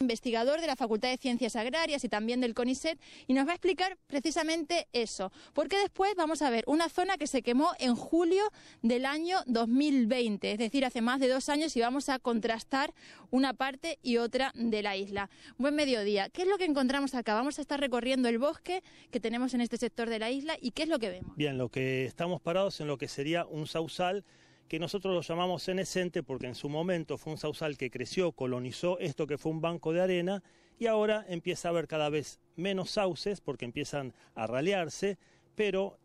investigador de la Facultad de Ciencias Agrarias y también del CONICET, y nos va a explicar precisamente eso, porque después vamos a ver una zona que se quemó en julio del año 2020, es decir, hace más de 2 años, y vamos a contrastar una parte y otra de la isla. Buen mediodía. ¿Qué es lo que encontramos acá? Vamos a estar recorriendo el bosque que tenemos en este sector de la isla, y ¿qué es lo que vemos? Bien, lo que estamos parados en lo que sería un sausal, que nosotros lo llamamos senescente porque en su momento fue un sausal que creció, colonizó esto que fue un banco de arena, y ahora empieza a haber cada vez menos sauces porque empiezan a ralearse, pero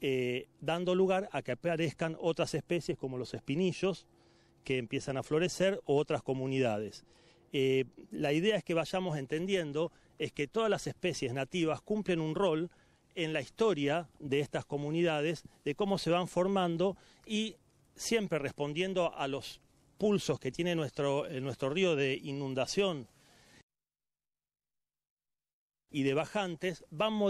dando lugar a que aparezcan otras especies como los espinillos que empiezan a florecer, o otras comunidades. La idea es que vayamos entendiendo es que todas las especies nativas cumplen un rol en la historia de estas comunidades, de cómo se van formando, y siempre respondiendo a los pulsos que tiene nuestro río de inundación y de bajantes, van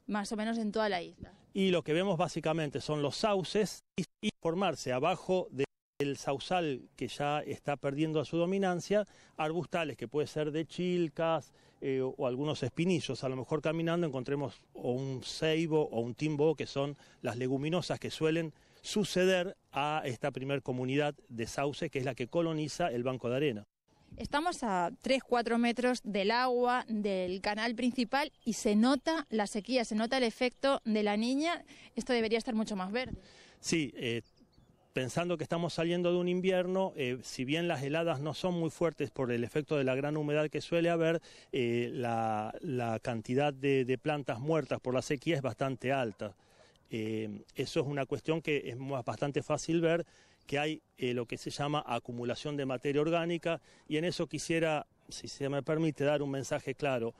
más o menos en toda la isla. Y lo que vemos básicamente son los sauces y formarse abajo del sausal que ya está perdiendo su dominancia, arbustales que puede ser de chilcas o algunos espinillos. A lo mejor caminando encontremos o un ceibo o un timbo, que son las leguminosas que suelen suceder a esta primer comunidad de sauce, que es la que coloniza el banco de arena. Estamos a 3-4 metros del agua, del canal principal, y se nota la sequía, se nota el efecto de la niña. Esto debería estar mucho más verde. Sí, pensando que estamos saliendo de un invierno, si bien las heladas no son muy fuertes por el efecto de la gran humedad que suele haber, la cantidad de plantas muertas por la sequía es bastante alta. Eso es una cuestión que es bastante fácil ver, que hay lo que se llama acumulación de materia orgánica, y en eso quisiera, si se me permite, dar un mensaje claro.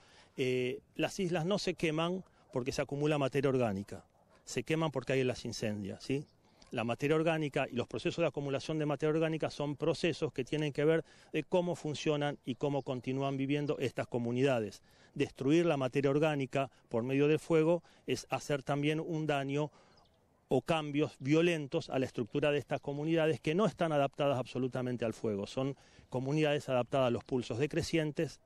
Las islas no se queman porque se acumula materia orgánica, se queman porque hay las incendias, ¿sí? La materia orgánica y los procesos de acumulación de materia orgánica son procesos que tienen que ver de cómo funcionan y cómo continúan viviendo estas comunidades. Destruir la materia orgánica por medio del fuego es hacer también un daño o cambios violentos a la estructura de estas comunidades, que no están adaptadas absolutamente al fuego. Son comunidades adaptadas a los pulsos decrecientes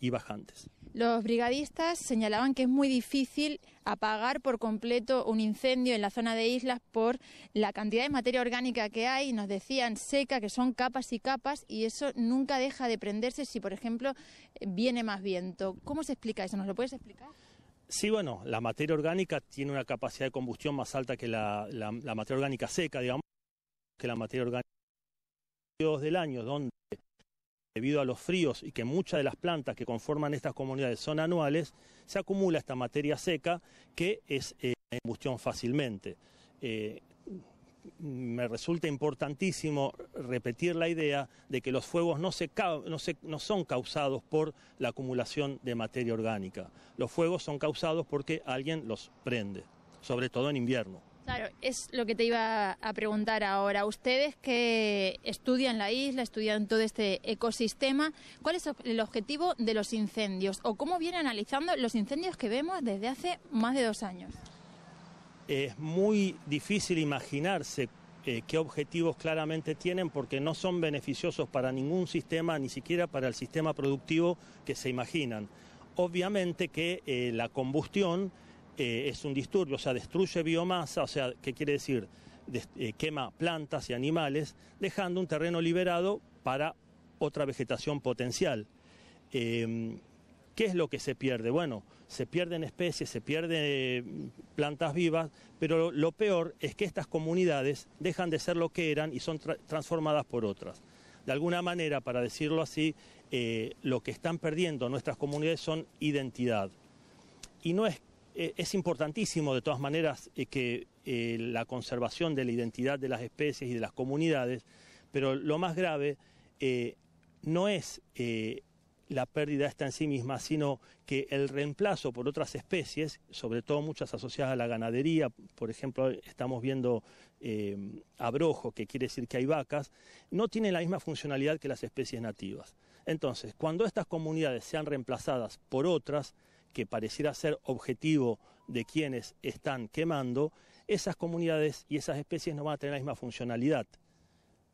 y bajantes. Los brigadistas señalaban que es muy difícil apagar por completo un incendio en la zona de islas por la cantidad de materia orgánica que hay. Nos decían seca, que son capas y capas, y eso nunca deja de prenderse si, por ejemplo, viene más viento. ¿Cómo se explica eso? ¿Nos lo puedes explicar? Sí, bueno, la materia orgánica tiene una capacidad de combustión más alta que la materia orgánica seca, digamos, que la materia orgánica del año, donde debido a los fríos y que muchas de las plantas que conforman estas comunidades son anuales, se acumula esta materia seca que es combustión fácilmente. Me resulta importantísimo repetir la idea de que los fuegos no son causados por la acumulación de materia orgánica. Los fuegos son causados porque alguien los prende, sobre todo en invierno. Claro, es lo que te iba a preguntar ahora. Ustedes que estudian la isla, estudian todo este ecosistema, ¿cuál es el objetivo de los incendios? ¿O cómo vienen analizando los incendios que vemos desde hace más de 2 años? Es muy difícil imaginarse qué objetivos claramente tienen, porque no son beneficiosos para ningún sistema, ni siquiera para el sistema productivo que se imaginan. Obviamente que la combustión es un disturbio, o sea, destruye biomasa, o sea, ¿qué quiere decir? Quema plantas y animales, dejando un terreno liberado para otra vegetación potencial. ¿Qué es lo que se pierde? Bueno, se pierden especies, se pierden plantas vivas, pero lo peor es que estas comunidades dejan de ser lo que eran y son transformadas por otras. De alguna manera, para decirlo así, lo que están perdiendo nuestras comunidades son identidad. Y no es importantísimo de todas maneras que la conservación de la identidad de las especies y de las comunidades, pero lo más grave no es la pérdida esta en sí misma, sino que el reemplazo por otras especies, sobre todo muchas asociadas a la ganadería, por ejemplo, estamos viendo abrojo, que quiere decir que hay vacas, no tienen la misma funcionalidad que las especies nativas. Entonces, cuando estas comunidades sean reemplazadas por otras, que pareciera ser objetivo de quienes están quemando, esas comunidades y esas especies no van a tener la misma funcionalidad.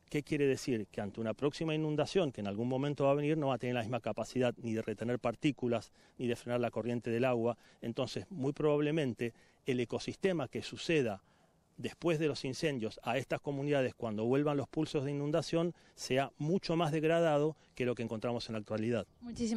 ¿Qué quiere decir? Que ante una próxima inundación, que en algún momento va a venir, no va a tener la misma capacidad ni de retener partículas, ni de frenar la corriente del agua. Entonces, muy probablemente, el ecosistema que suceda después de los incendios a estas comunidades cuando vuelvan los pulsos de inundación sea mucho más degradado que lo que encontramos en la actualidad. Muchísimas